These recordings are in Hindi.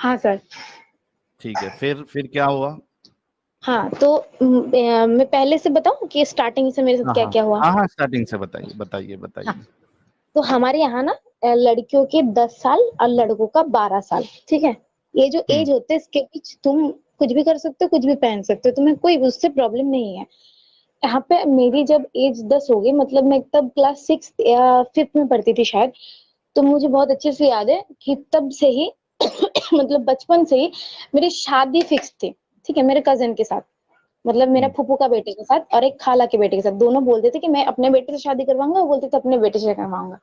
हाँ सर। ठीक है, फिर क्या हुआ? हाँ तो मैं पहले से बताऊं कि स्टार्टिंग से मेरे साथ हाँ क्या हाँ क्या हुआ। हाँ हाँ, स्टार्टिंग से बताइए बताइए हाँ बताइए। तो हमारे यहाँ ना लड़कियों के 10 साल और लड़कों का 12 साल, ठीक है। ये जो हम्म एज होते है इसके बीच तुम कुछ भी कर सकते हो, कुछ भी पहन सकते हो, तुम्हें कोई उससे प्रॉब्लम नहीं है। यहाँ पे मेरी जब एज 10 हो गई, मतलब मैं तब क्लास 6 या 5th में पढ़ती थी शायद। तो मुझे बहुत अच्छे से याद है कि तब से ही मतलब बचपन से ही मेरी शादी फिक्स थी, ठीक है, मेरे कजिन के साथ। मतलब मेरा हम्म फूफू का बेटे के साथ और एक खाला के बेटे के साथ, दोनों बोलते थे कि मैं अपने बेटे से शादी करवाऊंगा, वो बोलते थे अपने बेटे से करवाऊंगा।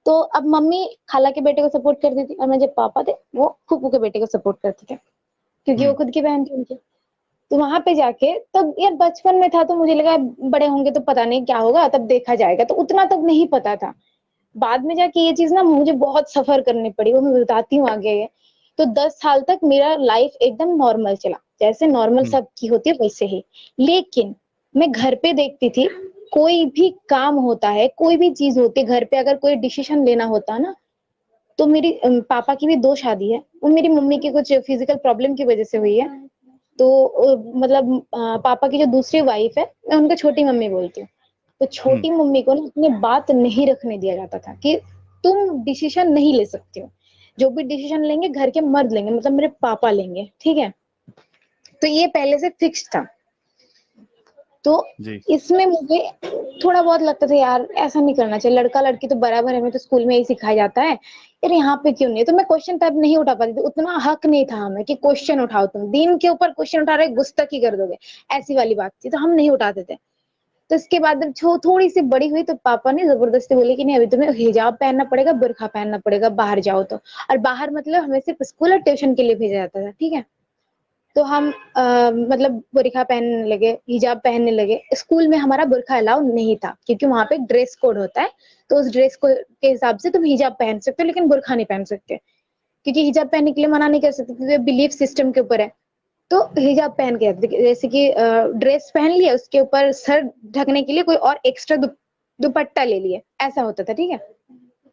तो अब मम्मी खाला के बेटे को सपोर्ट करती थी और मेरे जो पापा थे वो फूफू के बेटे को सपोर्ट करते थे, क्योंकि वो हम्म खुद की बहन थी उनकी। तो वहां पे जाके तब यार बचपन में था तो मुझे लगा बड़े होंगे तो पता नहीं क्या होगा, तब देखा जाएगा, तो उतना तक नहीं पता था। बाद में जाके ये चीज ना मुझे बहुत सफर करनी पड़ी, वो मैं बताती हूँ आगे। तो 10 साल तक मेरा लाइफ एकदम नॉर्मल चला, जैसे नॉर्मल हम्म सबकी होती है वैसे ही। लेकिन मैं घर पे देखती थी, कोई भी काम होता है, कोई भी चीज होती है घर पे, अगर कोई डिसीजन लेना होता है ना, तो मेरी पापा की भी 2 शादी है, वो मेरी मम्मी की कुछ फिजिकल प्रॉब्लम की वजह से हुई है। तो मतलब पापा की जो दूसरी वाइफ है, मैं उनको छोटी मम्मी बोलती हूँ। तो हम्म छोटी मम्मी को ना अपनी बात नहीं रखने दिया जाता था कि तुम डिसीजन नहीं ले सकती हो, जो भी डिसीजन लेंगे घर के मर्द लेंगे, मतलब मेरे पापा लेंगे, ठीक है। तो ये पहले से फिक्स था। तो जी। इसमें मुझे थोड़ा बहुत लगता था यार ऐसा नहीं करना चाहिए, लड़का लड़की तो बराबर है, हमें तो स्कूल में ही सिखाया जाता है, यार यहाँ पे क्यों नहीं। तो मैं क्वेश्चन तब नहीं उठा पाती थी, उतना हक नहीं था हमें कि क्वेश्चन उठाओ, तुम दिन के ऊपर क्वेश्चन उठा रहे गुस्तखी कर दोगे, ऐसी वाली बात थी, तो हम नहीं उठाते थे। तो इसके बाद जब थोड़ी सी बड़ी हुई तो पापा ने जबरदस्ती बोले कि नहीं अभी तुम्हें हिजाब पहनना पड़ेगा, बुर्खा पहनना पड़ेगा, बाहर जाओ तो। और बाहर मतलब हमें सिर्फ स्कूल और ट्यूशन के लिए भेजा जाता था, ठीक है। तो हम मतलब बुर्खा पहनने लगे, हिजाब पहनने लगे। स्कूल में हमारा बुर्खा अलाउ नहीं था, क्योंकि वहां पे ड्रेस कोड होता है। तो उस ड्रेस कोड के हिसाब से तुम हिजाब पहन सकते हो, लेकिन बुर्खा नहीं पहन सकते, क्योंकि हिजाब पहनने के लिए मना नहीं कर सकते, क्योंकि बिलीफ सिस्टम के ऊपर है। तो हिजाब पहन के जाते थे, जैसे कि ड्रेस पहन लिया, उसके ऊपर सर ढकने के लिए कोई और एक्स्ट्रा दुपट्टा ले लिए, ऐसा होता था, ठीक है।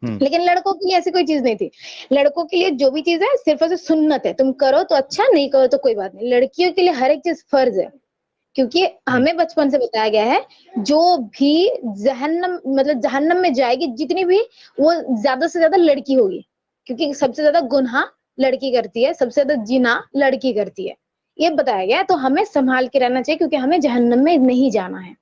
हम्म लेकिन लड़कों के लिए ऐसी कोई चीज नहीं थी। लड़कों के लिए जो भी चीज है सिर्फ और सिर्फ सुन्नत है, तुम करो तो अच्छा, नहीं करो तो कोई बात नहीं। लड़कियों के लिए हर एक चीज फर्ज है, क्योंकि हम्म हमें बचपन से बताया गया है जो भी जहन्नम मतलब जहन्नम में जाएगी जितनी भी, वो ज्यादा से ज्यादा लड़की होगी, क्योंकि सबसे ज्यादा गुनाह लड़की करती है, सबसे ज्यादा जिना लड़की करती है, ये बताया गया है। तो हमें संभाल के रहना चाहिए, क्योंकि हमें जहन्नम में नहीं जाना है।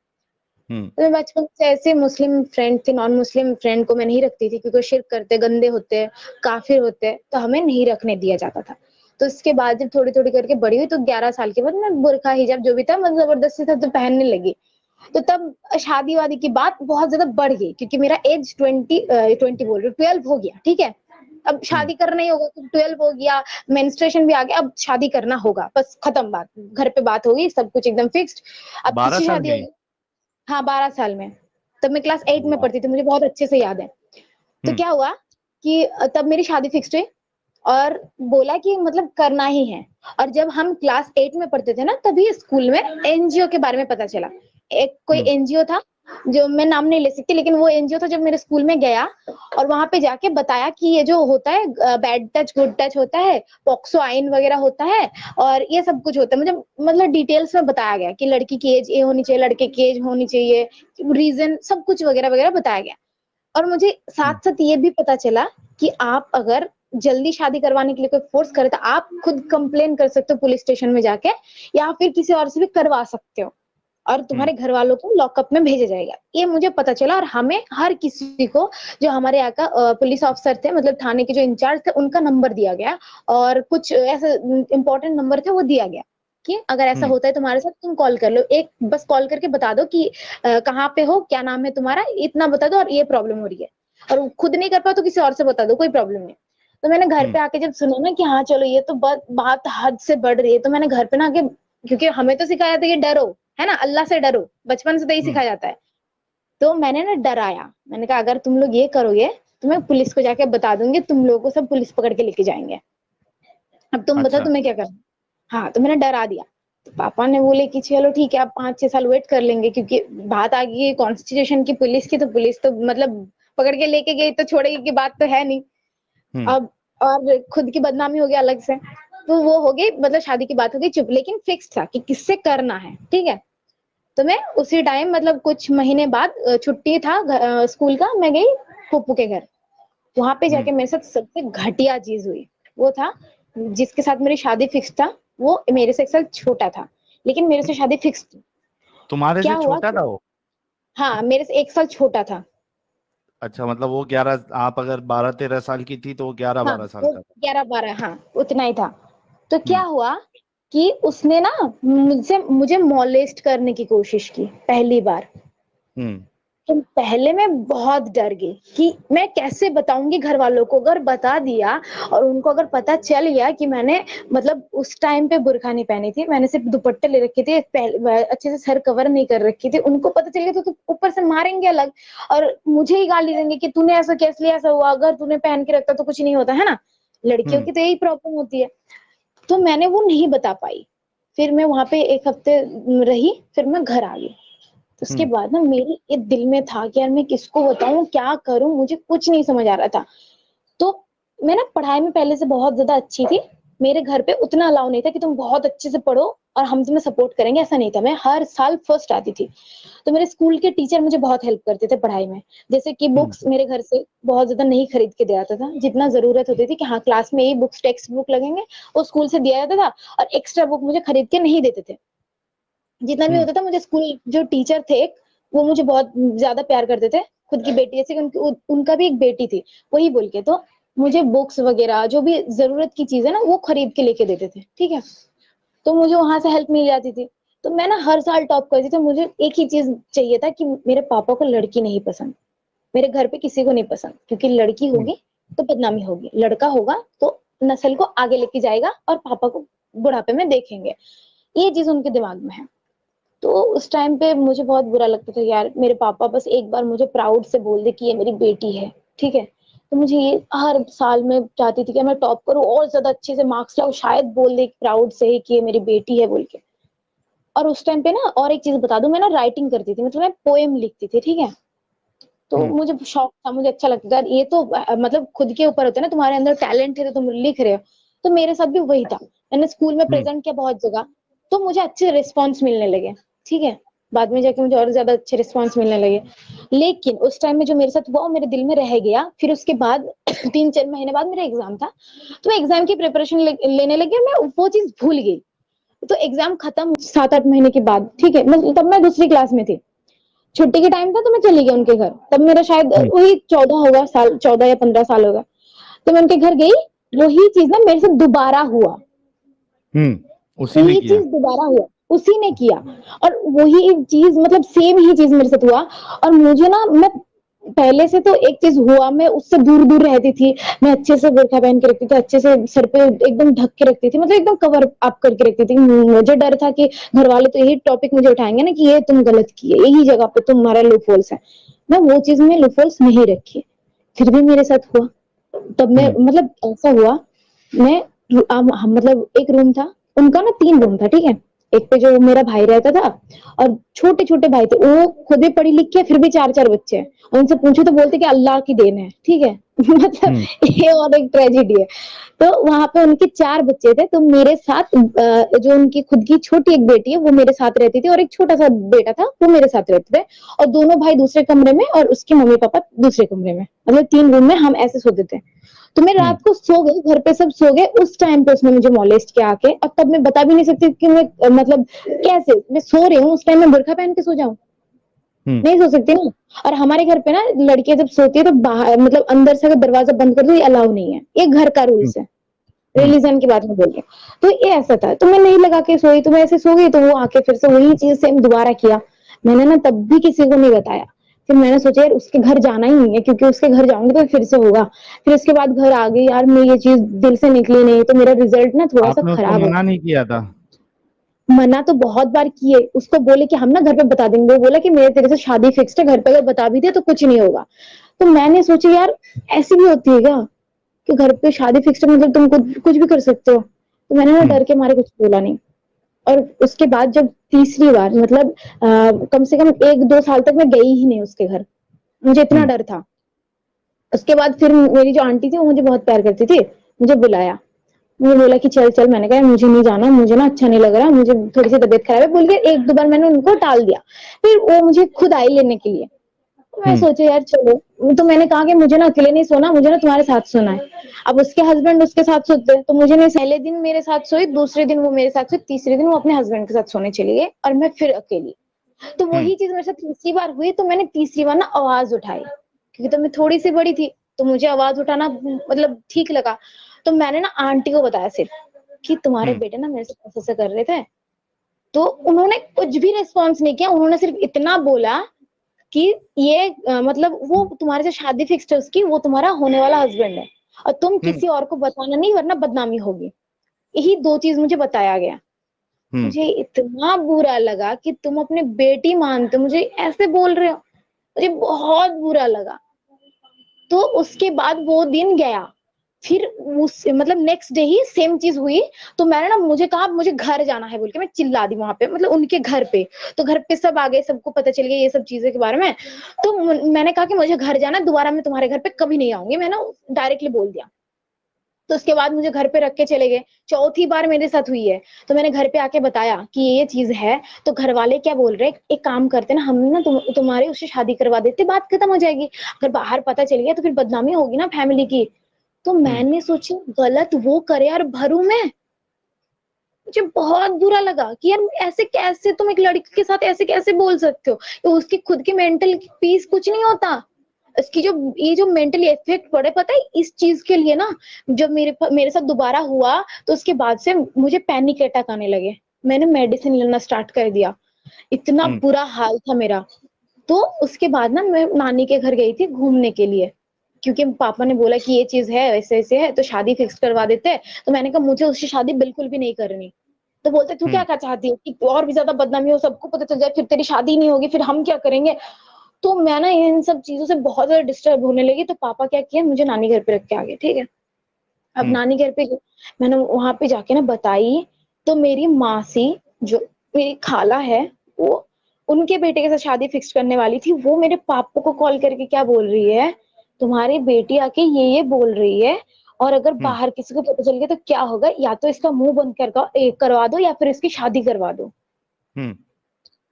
हम्म तो मैं बचपन से ऐसे मुस्लिम फ्रेंड थे, नॉन मुस्लिम फ्रेंड को मैं नहीं रखती थी, क्योंकि वो शिर्क करते, गंदे होते, काफिर होते, तो हमें नहीं रखने दिया जाता था। तो इसके बाद जब थोड़ी थोड़ी करके बड़ी हुई तो 11 साल के बाद मैं बुर्खा हिजाब जो भी था मतलब जबरदस्ती था तो पहनने लगी। तो तब शादी वादी की बात बहुत ज्यादा बढ़ गई, क्योंकि मेरा एज 20 बोल रही 12 हो गया, ठीक है। अब हम्म शादी करना ही होगा, तो 12 हो गया, मेंस्ट्रुएशन भी आ गया, अब शादी करना होगा, बस खत्म बात, घर पे बात होगी, सब कुछ एकदम फिक्स्ड। अब बारह किसी साल शादी में ही? होगी। हाँ 12 साल में। तब मैं क्लास 8 में वाह। पढ़ती थी, मुझे बहुत अच्छे से याद है। तो हम्म क्या हुआ कि तब मेरी शादी फिक्स हुई और बोला कि मतलब करना ही है। और जब हम क्लास 8 में पढ़ते थे ना, तभी स्कूल में एनजीओ के बारे में पता चला। एक कोई हम्म एनजीओ था, जो मैं नाम नहीं ले सकती, लेकिन वो एनजीओ था, जब मेरे स्कूल में गया और वहां पे जाके बताया कि ये जो होता है बैड टच गुड टच होता है, पॉक्सो आइन वगैरह होता है, और ये सब कुछ होता है। मुझे मतलब डिटेल्स में बताया गया कि लड़की की एज ये होनी चाहिए, लड़के की एज होनी चाहिए, रीजन सब कुछ वगैरह वगैरह बताया गया। और मुझे हम्म साथ साथ ये भी पता चला कि आप अगर जल्दी शादी करवाने के लिए कोई फोर्स करे तो आप खुद कंप्लेन कर सकते हो पुलिस स्टेशन में जाके, या फिर किसी और से भी करवा सकते हो, और हम्म तुम्हारे घर वालों को लॉकअप में भेजा जाएगा, ये मुझे पता चला। और हमें हर किसी को, जो हमारे यहाँ का पुलिस ऑफिसर थे, मतलब थाने के जो इंचार्ज थे, उनका नंबर दिया गया, और कुछ ऐसे इंपॉर्टेंट नंबर थे वो दिया गया कि अगर ऐसा हम्म होता है तुम्हारे साथ, तुम कॉल कर लो, एक बस कॉल करके बता दो कि कहाँ पे हो, क्या नाम है तुम्हारा, इतना बता दो, और ये प्रॉब्लम हो रही है। और खुद नहीं कर पाओ तो किसी और से बता दो, कोई प्रॉब्लम नहीं। तो मैंने घर हम्म पे आके जब सुना ना कि हाँ चलो ये तो बात हद से बढ़ रही है, तो मैंने घर पे ना आके, क्योंकि हमें तो सिखाया था कि डरो, है ना, अल्लाह से डरो, बचपन से तो यही हम्म सिखाया जाता है। तो मैंने ना डराया, मैंने कहा अगर तुम लोग ये करोगे तो मैं पुलिस को जाके बता दूंगी, तुम लोगों को सब पुलिस पकड़ के लेके जाएंगे, अब तुम बताओ अच्छा। तुम्हें क्या करना। हाँ तो मैंने डरा दिया। तो पापा ने बोले कि चलो ठीक है, आप 5-6 साल वेट कर लेंगे, क्योंकि बात आ गई कॉन्स्टिट्यूशन की, पुलिस की, तो पुलिस तो मतलब पकड़ के लेके गई तो छोड़ेगी की बात तो है नहीं। हम्म अब और खुद की बदनामी हो गया अलग से। तो वो हो गई, मतलब शादी की बात हो गई चुप, लेकिन फिक्स था कि किससे करना है, ठीक है। तो मैं उसी टाइम, मतलब कुछ महीने बाद छुट्टी था स्कूल का, मैं गई फूफू के घर। वहां पे हम्म। जाके मेरे साथ सबसे घटिया चीज हुई। वो था, जिसके साथ मेरी शादी फिक्स था, वो मेरे से 1 साल छोटा था, लेकिन मेरे से शादी फिक्स थी। तुम्हारे क्या से हुआ छोटा कि, था वो? हाँ मेरे से 1 साल छोटा था। अच्छा, मतलब वो 11, आप अगर 12-13 साल की थी तो वो ग्यारह हाँ बारह साल वो का था। 11-12, हाँ उतना ही था। तो क्या हम्म। हुआ कि उसने ना मुझसे मुझे मॉलेस्ट करने की कोशिश की पहली बार। हम्म। तो पहले मैं बहुत डर गई कि मैं कैसे बताऊंगी घर वालों को। अगर बता दिया और उनको अगर पता चल गया कि मैंने, मतलब उस टाइम पे बुर्का नहीं पहनी थी, मैंने सिर्फ दुपट्टे ले रखे थे, अच्छे से सर कवर नहीं कर रखी थी, उनको पता चल गया तो ऊपर से मारेंगे अलग, और मुझे ही गाली देंगे कि तूने ऐसा कैसे, ऐसा हुआ, अगर तूने पहन के रखता तो कुछ नहीं होता है ना। लड़कियों हम्म। की तो यही प्रॉब्लम होती है। तो मैंने वो नहीं बता पाई। फिर मैं वहां पे 1 हफ्ते रही, फिर मैं घर आ गई। उसके हम्म। बाद ना मेरे ये दिल में था कि यार मैं किसको बताऊं, क्या करूं, मुझे कुछ नहीं समझ आ रहा था। तो मैं ना पढ़ाई में पहले से बहुत ज्यादा अच्छी थी। मेरे घर पे उतना अलाउ नहीं था कि तुम बहुत अच्छे से पढ़ो और हम तुम्हें सपोर्ट करेंगे, ऐसा नहीं था। मैं हर साल फर्स्ट आती थी। तो मेरे स्कूल के टीचर मुझे बहुत हेल्प करते थे पढ़ाई में। जैसे कि हम्म। बुक्स मेरे घर से बहुत ज्यादा नहीं खरीद के दिया जाता था, जितना जरूरत होती थी कि हाँ क्लास में यही बुक्स, टेक्स्ट बुक लगेंगे, वो स्कूल से दिया जाता था। और एक्स्ट्रा बुक मुझे खरीद के नहीं देते थे। जितना भी हम्म। होता था, मुझे स्कूल जो टीचर थे वो मुझे बहुत ज्यादा प्यार करते थे। खुद की बेटी जैसे कि उनका भी एक बेटी थी, वही बोल के। तो मुझे बुक्स वगैरह जो भी जरूरत की चीज है ना, वो खरीद के लेके देते थे, ठीक है। तो मुझे वहां से हेल्प मिल जाती थी। तो मैं ना हर साल टॉप करती थी। मुझे एक ही चीज चाहिए था कि मेरे पापा को लड़की नहीं पसंद, मेरे घर पे किसी को नहीं पसंद, क्योंकि लड़की हम्म। होगी तो बदनामी होगी, लड़का होगा तो नस्ल को आगे लेके जाएगा और पापा को बुढ़ापे में देखेंगे। ये चीज उनके दिमाग में है। तो उस टाइम पे मुझे बहुत बुरा लगता था यार, मेरे पापा बस एक बार मुझे प्राउड से बोल दे कि ये मेरी बेटी है, ठीक है। तो मुझे ये हर साल में चाहती थी कि मैं टॉप करूं और ज्यादा अच्छे से मार्क्स लाऊं, शायद बोल दे प्राउड से ही कि ये मेरी बेटी है बोल के। और उस टाइम पे ना और एक चीज बता दूं, मैं ना राइटिंग करती थी, मतलब मैं पोएम लिखती थी, ठीक है। तो हम्म। मुझे शौक था, मुझे अच्छा लगता था। ये तो मतलब खुद के ऊपर होता है ना, तुम्हारे अंदर टैलेंट है तो तुम लिख रहे हो। तो मेरे साथ भी वही था। मैंने स्कूल में हम्म। प्रेजेंट किया बहुत जगह, तो मुझे अच्छे रिस्पॉन्स मिलने लगे, ठीक है। बाद में जाके मुझे और ज्यादा अच्छे रिस्पॉन्स मिलने लगे। लेकिन उस टाइम में जो मेरे साथ हुआ वो मेरे दिल में रह गया। फिर उसके बाद 3-4 महीने बाद मेरा एग्जाम था। तो मैं एग्जाम की प्रिपरेशन लेने लगी, मैं वो चीज भूल गई। तो एग्जाम खत्म 7-8 महीने के बाद, ठीक है, तब मैं दूसरी क्लास में थी। छुट्टी के टाइम था तो मैं चली गई उनके घर। तब मेरा शायद हम्म। वही 14 होगा साल, 14 या 15 साल होगा। तो मैं उनके घर गई। वही चीज ना मेरे से दोबारा हुआ। उसी ने वही किया? चीज दोबारा हुआ, उसी ने किया। और वही चीज, मतलब सेम ही चीज मेरे साथ हुआ। और मुझे ना, मैं पहले से तो एक चीज हुआ, मैं उससे दूर दूर रहती थी। मैं अच्छे से बुर्का पहन के रखती थी, अच्छे से सर पे एकदम ढक के रखती थी, मतलब एकदम कवर अप करके रखती थी। मुझे डर था कि घर वाले तो यही टॉपिक मुझे उठाएंगे ना कि ये तुम गलत किए, यही जगह पे तुम्हारा लूपहोल्स है। मैं वो चीज में लूपहोल्स नहीं रखी, फिर भी मेरे साथ हुआ। तब मैं, हम्म। मतलब ऐसा हुआ, मैं मतलब एक रूम था, उनका ना 3 रूम था, ठीक है। एक पे जो मेरा भाई रहता था, और छोटे छोटे भाई थे, वो खुद भी पढ़ी लिखी है, फिर भी 4-4 बच्चे हैं। उनसे पूछो तो बोलते कि अल्लाह की देन है, ठीक है। मतलब हम्म। ये और एक ट्रेजिडी है। तो वहां पे उनके 4 बच्चे थे, तो मेरे साथ जो उनकी खुद की छोटी एक बेटी है वो मेरे साथ रहती थी, और एक छोटा सा बेटा था वो मेरे साथ रहते थे। और दोनों भाई दूसरे कमरे में और उसके मम्मी पापा दूसरे कमरे में, मतलब 3 रूम में हम ऐसे सोते थे। तो मैं हम्म। रात को सो गई, घर पे सब सो गए, उस टाइम पे उसने मुझे मॉलेस्ट किया आके। अब तब मैं बता भी नहीं सकती कि मैं मतलब कैसे, मैं सो रही हूँ उस टाइम में बुर्का पहन के सो जाऊं, हम्म। नहीं सो सकती ना। और हमारे घर पे ना लड़कियां जब सोती है तो बाहर, मतलब अंदर से अगर दरवाजा बंद कर दो, ये अलाउ नहीं है, ये घर का हम्म। रूल्स है। हम्म। रिलीजन की बात नहीं बोल रही हूँ। तो ये ऐसा था, तो मैं नहीं लगा के सोई, तो मैं ऐसे सो गई, तो वो आके फिर से वही चीज सेम दोबारा किया। मैंने ना तब भी किसी को नहीं बताया। फिर मैंने सोचा यार उसके घर जाना ही नहीं है, क्योंकि उसके घर जाऊंगी तो फिर से होगा। फिर उसके बाद घर आ गई यार, मैं ये चीज दिल से निकली नहीं, तो मेरा रिजल्ट ना थोड़ा सा आपने उसको खराब मना है। नहीं किया था? मना तो बहुत बार किए, उसको बोले कि हम ना घर पे बता देंगे, वो बोला कि मेरे तेरे से शादी फिक्स्ड है, घर पे अगर बता भी दे तो कुछ नहीं होगा। तो मैंने सोचा यार ऐसी भी होती है क्या, कि घर पे शादी फिक्स्ड है मतलब तुम कुछ भी कर सकते हो। तो मैंने ना हम्म। डर के मारे कुछ बोला नहीं। और उसके बाद जब तीसरी बार, मतलब कम से कम 1-2 साल तक मैं गई ही नहीं उसके घर, मुझे इतना हम्म। डर था। उसके बाद फिर मेरी जो आंटी थी वो मुझे बहुत प्यार करती थी। मुझे बुलाया, मुझे बोला कि चल चल, मैंने कहा मुझे नहीं जाना, मुझे ना अच्छा नहीं लग रहा, मुझे थोड़ी सी तबीयत खराब है बोल के एक दो बार मैंने उनको टाल दिया। फिर वो मुझे खुद आई लेने के लिए, तो मैं हम्म। सोचे यार चलो, तो मैंने कहा कि मुझे ना अकेले नहीं सोना, मुझे ना तुम्हारे साथ सोना है। अब उसके हस्बैंड उसके साथ सोते हैं, तो मुझे नहीं, पहले दिन मेरे साथ सोई, दूसरे दिन वो मेरे साथ सोई, तीसरे दिन वो अपने हस्बैंड के साथ सोने चली गई और मैं फिर अकेली। तो हम्म। वही चीज मेरे साथ तीसरी बार हुई, तो मैंने तीसरी बार ना आवाज उठाई, क्योंकि तो मैं थोड़ी सी बड़ी थी, तो मुझे आवाज उठाना मतलब ठीक लगा। तो मैंने ना आंटी को बताया सिर्फ कि तुम्हारे हम्म। बेटे ना मेरे से ऐसे कर रहे थे। तो उन्होंने कुछ भी रिस्पॉन्स नहीं किया, उन्होंने सिर्फ इतना बोला कि ये मतलब वो तुम्हारे से शादी फिक्स है उसकी, वो तुम्हारा होने वाला हस्बैंड है, और तुम हम्म। किसी और को बताना नहीं वरना बदनामी होगी। यही दो चीज मुझे बताया गया। हम्म। मुझे इतना बुरा लगा कि तुम अपने बेटी मानते हो, मुझे ऐसे बोल रहे हो, मुझे बहुत बुरा लगा। तो उसके बाद वो दिन गया, फिर उस मतलब नेक्स्ट डे ही सेम चीज हुई। तो मैंने ना, मुझे कहा मुझे घर जाना है बोल के मैं चिल्ला दी वहां पे, मतलब उनके घर पे। तो घर पे सब आ गए, सबको पता चल गया ये सब चीजों के बारे में। तो मैंने कहा कि मुझे घर जाना है, दोबारा मैं तुम्हारे घर पे कभी नहीं आऊंगी, मैंने डायरेक्टली बोल दिया। तो उसके बाद मुझे घर पे रख के चले गए, चौथी बार मेरे साथ हुई है। तो मैंने घर पे आके बताया कि ये चीज है। तो घर वाले क्या बोल रहे हैं, एक काम करते ना, हम ना तुम्हारे उससे शादी करवा देते, बात खत्म हो जाएगी। अगर बाहर पता चल गया तो फिर बदनामी होगी ना फैमिली की। तो हम्म। मैंने सोची गलत वो करे यार, भरू मैं। मुझे बहुत बुरा लगा कि यार ऐसे कैसे तुम एक लड़की के साथ ऐसे कैसे बोल सकते हो। तो उसकी खुद की मेंटल पीस कुछ नहीं होता, इसकी जो ये जो मेंटली इफेक्ट पड़े, पता है इस चीज के लिए ना। जब मेरे साथ दोबारा हुआ, तो उसके बाद से मुझे पैनिक अटैक आने लगे। मैंने मेडिसिन लेना स्टार्ट कर दिया, इतना हम्म। बुरा हाल था मेरा। तो उसके बाद ना मैं नानी के घर गई थी घूमने के लिए, क्योंकि पापा ने बोला कि ये चीज है, ऐसे ऐसे है, तो शादी फिक्स करवा देते हैं। तो मैंने कहा मुझे उससे शादी बिल्कुल भी नहीं करनी। तो बोलते तू क्या हम्म। क्या चाहती है कि और भी ज्यादा बदनामी हो, सबको पता चल जाए, फिर तेरी शादी नहीं होगी, फिर हम क्या करेंगे। तो मैं ना इन सब चीजों से बहुत ज्यादा डिस्टर्ब होने लगी। तो पापा क्या किया, मुझे नानी घर पे रख के आ गए, ठीक है। अब हम्म। नानी घर पे मैंने वहां पे जाके ना बताई। तो मेरी मासी, जो मेरी खाला है, वो उनके बेटे के साथ शादी फिक्स करने वाली थी, वो मेरे पापा को कॉल करके क्या बोल रही है, तुम्हारी बेटी आके ये बोल रही है, और अगर हम्म। बाहर किसी को पता चल गया तो क्या होगा, या तो इसका मुंह बंद करवा दो या फिर इसकी शादी करवा दो। हम्म।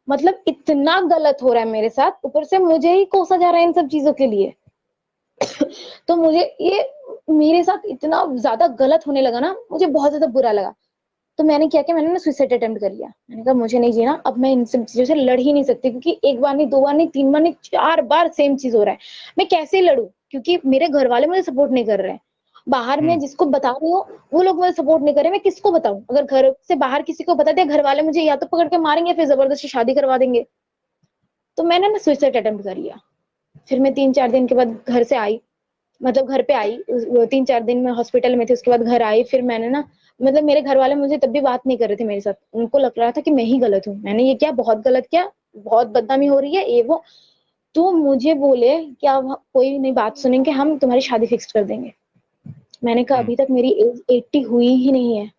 मतलब इतना गलत हो रहा है मेरे साथ, ऊपर से मुझे ही कोसा जा रहा है इन सब चीजों के लिए। तो मुझे ये मेरे साथ इतना ज्यादा गलत होने लगा ना, मुझे बहुत ज्यादा बुरा लगा। तो मैंने क्या किया, मैंने ना सुसाइड अटेम्प्ट कर लिया। मैंने कहा मुझे नहीं जीना, अब मैं इन सब चीजों से लड़ ही नहीं सकती, क्योंकि एक बार नहीं, दो बार नहीं, तीन बार नहीं, चार बार सेम चीज हो रहा है। मैं कैसे लड़ू, क्योंकि मेरे घर वाले मुझे सपोर्ट नहीं कर रहे हैं। बाहर में हम्म। जिसको बता रही हूँ वो लोग मुझे सपोर्ट नहीं कर रहे, मैं किसको बताऊं। अगर घर से बाहर किसी को बता दिया, घर वाले मुझे या तो पकड़ के मारेंगे, फिर जबरदस्ती शादी करवा देंगे। तो मैंने ना सुसाइड अटेम्प्ट कर लिया। फिर मैं 3-4 दिन के बाद घर से आई, मतलब घर पे आई, 3-4 दिन में हॉस्पिटल में थी, उसके बाद घर आई। फिर मैंने ना, मतलब मेरे घर वाले मुझे तब भी बात नहीं कर रहे थे मेरे साथ, उनको लग रहा था कि मैं ही गलत हूँ, मैंने ये क्या बहुत गलत किया, बहुत बदनामी हो रही है ये वो। तो मुझे बोले क्या कोई नहीं बात सुनेंगे, हम तुम्हारी शादी फिक्स कर देंगे। मैंने कहा हम्म। अभी तक मेरी एज 80 हुई ही नहीं है,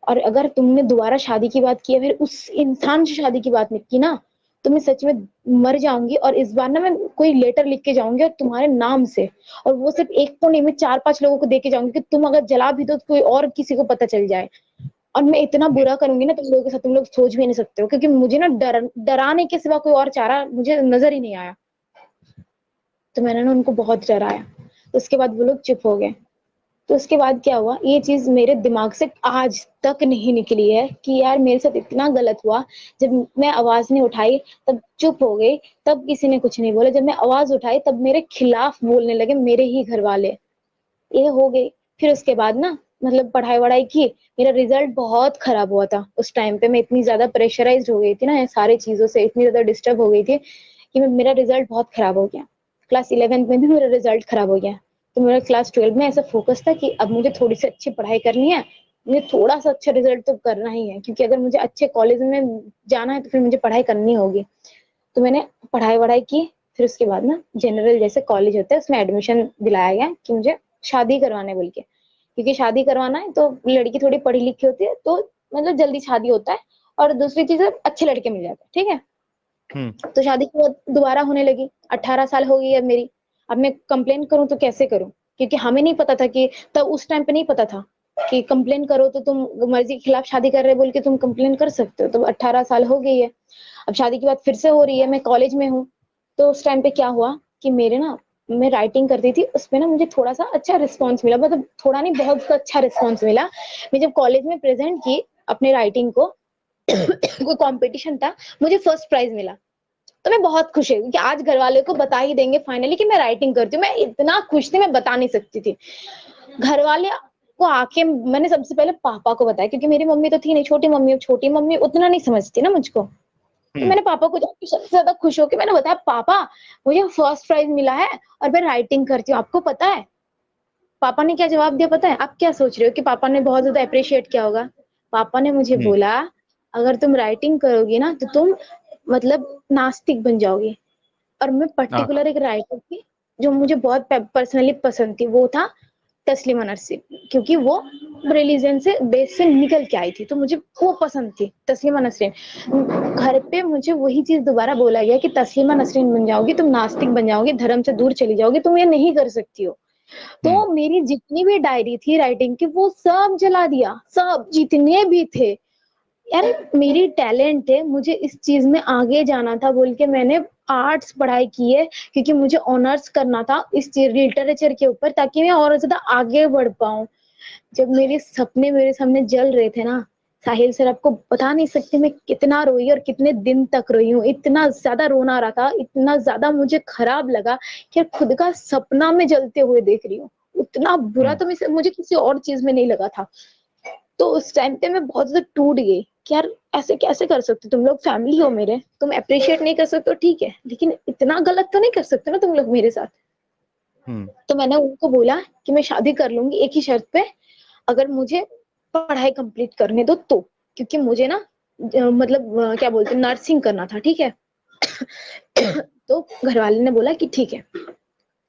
और अगर तुमने दोबारा शादी की बात की है, फिर उस इंसान से शादी की बात नहीं की ना, तो मैं सच में मर जाऊंगी। और इस बार ना मैं कोई लेटर लिख के जाऊंगी और तुम्हारे नाम से, और वो सिर्फ एक को नहीं, मैं 4-5 लोगों को दे के जाऊंगी कि तुम अगर जला भी दो तो कोई और किसी को पता चल जाए। और मैं इतना बुरा करूंगी ना तुम लोगों के साथ, तुम लोग सोच भी नहीं सकते हो, क्योंकि मुझे ना डराने के सिवा कोई और चारा मुझे नजर ही नहीं आया। तो मैंने ना उनको बहुत डराया, तो उसके बाद वो लोग चुप हो गए। तो उसके बाद क्या हुआ, ये चीज मेरे दिमाग से आज तक नहीं निकली है कि यार मेरे साथ इतना गलत हुआ। जब मैं आवाज नहीं उठाई तब चुप हो गई, तब किसी ने कुछ नहीं बोला। जब मैं आवाज उठाई तब मेरे खिलाफ बोलने लगे मेरे ही घर वाले। ये हो गई। फिर उसके बाद ना, मतलब पढ़ाई वढ़ाई की, मेरा रिजल्ट बहुत खराब हुआ था उस टाइम पे। मैं इतनी ज्यादा प्रेशराइज हो गई थी ना, ये सारी चीजों से इतनी ज्यादा डिस्टर्ब हो गई थी कि मेरा रिजल्ट बहुत खराब हो गया। क्लास 11th में भी मेरा रिजल्ट खराब हो गया। तो मेरा क्लास 12 में ऐसा फोकस था कि अब मुझे थोड़ी सी अच्छी पढ़ाई करनी है, मुझे थोड़ा सा अच्छा रिजल्ट तो करना ही है, क्योंकि अगर मुझे अच्छे कॉलेज में जाना है तो फिर मुझे पढ़ाई करनी होगी। तो मैंने पढ़ाई वढ़ाई की। फिर उसके बाद ना जनरल जैसे कॉलेज होता है उसमें एडमिशन दिलाया गया कि मुझे शादी करवाने बोल के, क्योंकि शादी करवाना है तो लड़की थोड़ी पढ़ी लिखी होती है, तो मतलब जल्दी शादी होता है, और दूसरी चीज है अच्छे लड़के मिल जाते हैं, ठीक है। हम्म। तो शादी के बाद दोबारा होने लगी, 18 साल हो गई अब मेरी। अब मैं कंप्लेन करूं तो कैसे करूं, क्योंकि हमें नहीं पता था कि तब उस टाइम पे नहीं पता था कि कंप्लेन करो तो तुम मर्जी के खिलाफ शादी कर रहे बोल के तुम कंप्लेन कर सकते हो। तो 18 साल हो गई है, अब शादी की बात फिर से हो रही है, मैं कॉलेज में हूँ। तो उस टाइम पे क्या हुआ कि मेरे ना, मैं राइटिंग करती थी, उसमें ना मुझे थोड़ा सा अच्छा रिस्पॉन्स मिला, मतलब थोड़ा नहीं बहुत अच्छा रिस्पॉन्स मिला। मैं जब कॉलेज में प्रेजेंट की अपने राइटिंग को कोई कंपटीशन था, मुझे फर्स्ट प्राइज मिला। तो मैं बहुत खुश हुई कि आज घर वाले को बता ही देंगे फाइनली कि मैं राइटिंग करती हूँ। मैं इतना खुश थी, मैं बता नहीं सकती थी। घर वाले को आके मैंने सबसे पहले पापा को बताया, क्योंकि मेरी मम्मी तो थी नहीं, छोटी मम्मी उतना नहीं समझती ना मुझको। तो हम्म। मैंने पापा को जाके सबसे ज्यादा खुश होकर मैंने बताया, पापा मुझे फर्स्ट प्राइज मिला है और मैं राइटिंग करती हूँ, आपको पता है? पापा ने क्या जवाब दिया पता है? आप क्या सोच रहे हो कि पापा ने बहुत ज्यादा अप्रिशिएट किया होगा? पापा ने मुझे हम्म। बोला, अगर तुम राइटिंग करोगी ना तो तुम मतलब नास्तिक बन जाओगी। और मैं हाँ। पर्टिकुलर एक राइटर थी जो मुझे बहुत पर्सनली पसंद थी, वो था तस्लीमा नसरीन, क्योंकि वो रिलीजन से बेस से निकल के आई थी, तो मुझे वो पसंद थी तस्लीमा नसरीन। घर पे मुझे वही चीज दोबारा बोला गया कि तस्लीमा नसरीन बन जाओगी, तुम नास्तिक बन जाओगी, धर्म से दूर चली जाओगी, तुम ये नहीं कर सकती हो। हम्म। तो मेरी जितनी भी डायरी थी राइटिंग की वो सब जला दिया, सब जितने भी थे। यार मेरी टैलेंट है, मुझे इस चीज में आगे जाना था बोल के मैंने आर्ट्स पढ़ाई की है, क्योंकि मुझे ऑनर्स करना था इस लिटरेचर के ऊपर, ताकि मैं और ज्यादा आगे बढ़ पाऊं। जब मेरे सपने मेरे सामने जल रहे थे ना साहिल सर, आपको बता नहीं सकती मैं कितना रोई और कितने दिन तक रोई हूँ। इतना ज्यादा रोना आ रहा था, इतना ज्यादा मुझे खराब लगा कि खुद का सपना में जलते हुए देख रही हूँ। उतना बुरा हम्म। तो मुझे किसी और चीज में नहीं लगा था। तो उस टाइम पे मैं बहुत ज्यादा टूट गई कि यार ऐसे कैसे कर सकते हो? तुम लोग फैमिली हो मेरे, तुम अप्रिशिएट नहीं कर सकते हो ठीक है, लेकिन इतना गलत तो नहीं कर सकते ना तुम लोग मेरे साथ। हम्म। तो मैंने उनको बोला कि मैं शादी कर लूंगी एक ही शर्त पे, अगर मुझे पढ़ाई कंप्लीट करने दो तो, क्योंकि मुझे ना मतलब क्या बोलते हैं, नर्सिंग करना था, ठीक है। तो घर वाले ने बोला कि ठीक है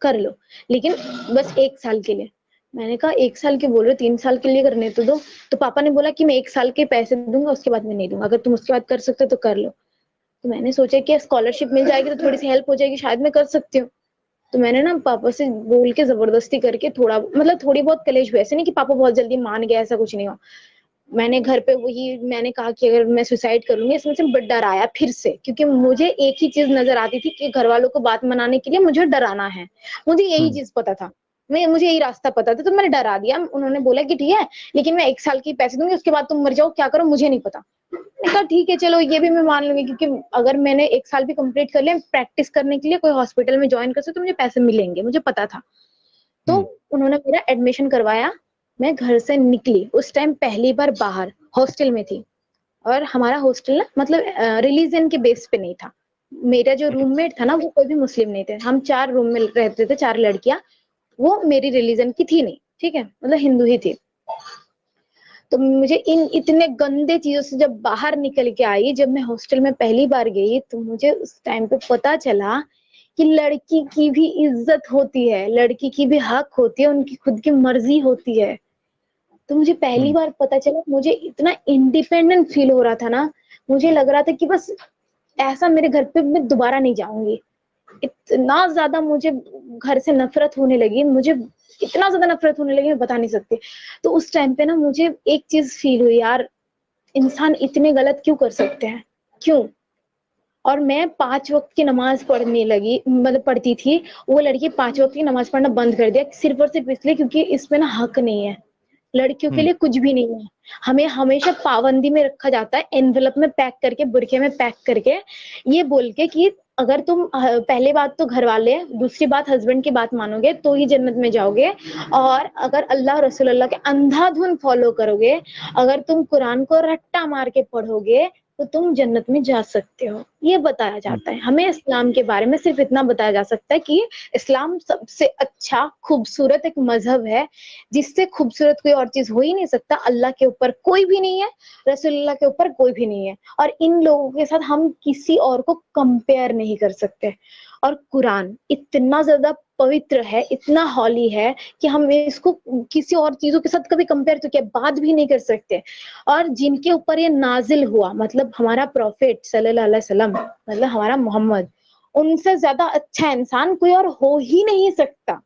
कर लो, लेकिन बस 1 साल के लिए। मैंने कहा 1 साल के बोल रहे हो, 3 साल के लिए करने तो दो। तो पापा ने बोला कि मैं 1 साल के पैसे दूंगा, उसके बाद मैं नहीं दूंगा, अगर तुम उसके बाद कर सकते हो तो कर लो। तो मैंने सोचा कि स्कॉलरशिप मिल जाएगी तो थोड़ी सी हेल्प हो जाएगी, शायद मैं कर सकती हूँ। तो मैंने ना पापा से बोल के जबरदस्ती करके थोड़ा मतलब थोड़ी बहुत कलेश हुई, ऐसे नहीं कि पापा बहुत जल्दी मान गया, ऐसा कुछ नहीं हुआ। मैंने घर पे वही मैंने कहा कि अगर मैं सुसाइड करूंगी, इसमें से डर आया फिर से, क्योंकि मुझे एक ही चीज नजर आती थी कि घर वालों को बात मनाने के लिए मुझे डराना है। मुझे यही हम्म। चीज पता था, मुझे यही रास्ता पता था, तो मैंने डरा दिया। उन्होंने बोला कि ठीक है, लेकिन मैं 1 साल की पैसे दूंगी, उसके बाद तुम मर जाओ, क्या करो मुझे नहीं पता। मैंने कहा ठीक है चलो ये भी मैं मान लूंगी, क्योंकि अगर मैंने 1 साल भी कंप्लीट कर लिया प्रैक्टिस करने के लिए कोई हॉस्पिटल में ज्वाइन कर सकती तो मुझे पैसे मिलेंगे, मुझे पता था। तो हम्म। उन्होंने मेरा एडमिशन करवाया। मैं घर से निकली उस टाइम पहली बार बाहर, हॉस्टल में थी। और हमारा हॉस्टल ना मतलब रिलीजन के बेस पे नहीं था। मेरा जो रूममेट था ना वो कोई भी मुस्लिम नहीं थे, हम 4 रूम में रहते थे, 4 लड़कियां। वो मेरी रिलीजन की थी नहीं, ठीक है, मतलब हिंदू ही थी। तो मुझे इन इतने गंदे चीजों से जब बाहर निकल के आई, जब मैं हॉस्टल में पहली बार गई, तो मुझे उस टाइम पे पता चला कि लड़की की भी इज्जत होती है, लड़की की भी हक होती है, उनकी खुद की मर्जी होती है। तो मुझे पहली हम्म। बार पता चला, मुझे इतना इंडिपेंडेंट फील हो रहा था ना, मुझे लग रहा था कि बस ऐसा मेरे घर पे मैं दोबारा नहीं जाऊंगी। इतना ज्यादा मुझे घर से नफरत होने लगी, मुझे इतना ज्यादा नफरत होने लगी मैं बता नहीं सकती। तो उस टाइम पे ना मुझे एक चीज फील हुई, यार इंसान इतने गलत क्यों कर सकते हैं, क्यों? और मैं 5 वक्त की नमाज पढ़ने लगी, मतलब पढ़ती थी। वो लड़की 5 वक्त की नमाज पढ़ना बंद कर दिया, सिर्फ और सिर्फ इसलिए क्योंकि इसमें ना हक नहीं है, लड़कियों के हम्म। लिए कुछ भी नहीं है। हमें हमेशा पाबंदी में रखा जाता है, एनवेलप में पैक करके, बुरखे में पैक करके, ये बोल के कि अगर तुम पहले बात तो घर वाले, दूसरी बात हस्बैंड की बात मानोगे तो ही जन्नत में जाओगे। और अगर अल्लाह रसूलुल्लाह के अंधाधुन फॉलो करोगे, अगर तुम कुरान को रट्टा मार के पढ़ोगे तो तुम जन्नत में जा सकते हो। ये बताया हम्म। जाता है हमें इस्लाम के बारे में, सिर्फ इतना बताया जा सकता है कि इस्लाम सबसे अच्छा खूबसूरत एक मजहब है, जिससे खूबसूरत कोई और चीज हो ही नहीं सकता। अल्लाह के ऊपर कोई भी नहीं है, रसूलुल्लाह के ऊपर कोई भी नहीं है, और इन लोगों के साथ हम किसी और को कंपेयर नहीं कर सकते। और कुरान इतना ज्यादा पवित्र है, इतना हॉली है कि हम इसको किसी और चीजों के साथ कभी कंपेयर तो क्या बात भी नहीं कर सकते। और जिनके ऊपर ये नाजिल हुआ, मतलब हमारा प्रॉफिट सल्लल्लाहु अलैहि वसल्लम, मतलब हमारा मोहम्मद, उनसे ज्यादा अच्छा इंसान कोई और हो ही नहीं सकता।